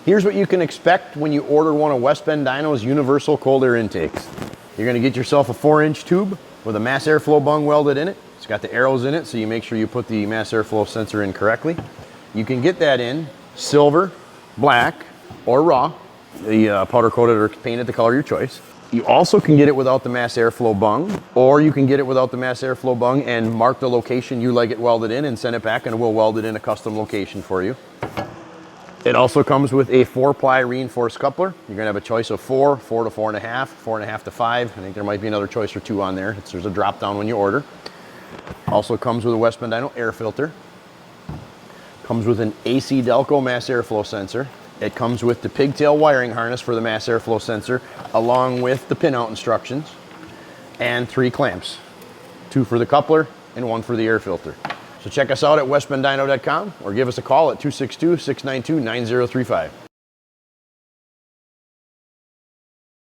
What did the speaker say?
Here's what you can expect when you order one of West Bend Dyno's universal cold air intakes. You're gonna get yourself a 4-inch tube with a mass airflow bung welded in it. It's got the arrows in it, so you make sure you put the mass airflow sensor in correctly. You can get that in silver, black, or raw. The powder coated or painted the color of your choice. You also can get it without the mass airflow bung, or you can get it without the mass airflow bung and mark the location you like it welded in and send it back and we'll weld it in a custom location for you. It also comes with a 4-ply reinforced coupler. You're gonna have a choice of 4, 4 to 4.5, 4.5 to 5. I think there might be another choice or 2 on there. There's a drop down when you order. Also comes with a West Bend Dyno air filter. Comes with an AC Delco mass airflow sensor. It comes with the pigtail wiring harness for the mass airflow sensor, along with the pinout instructions, and 3 clamps. 2 for the coupler and 1 for the air filter. So check us out at westbenddyno.com or give us a call at 262-692-9035.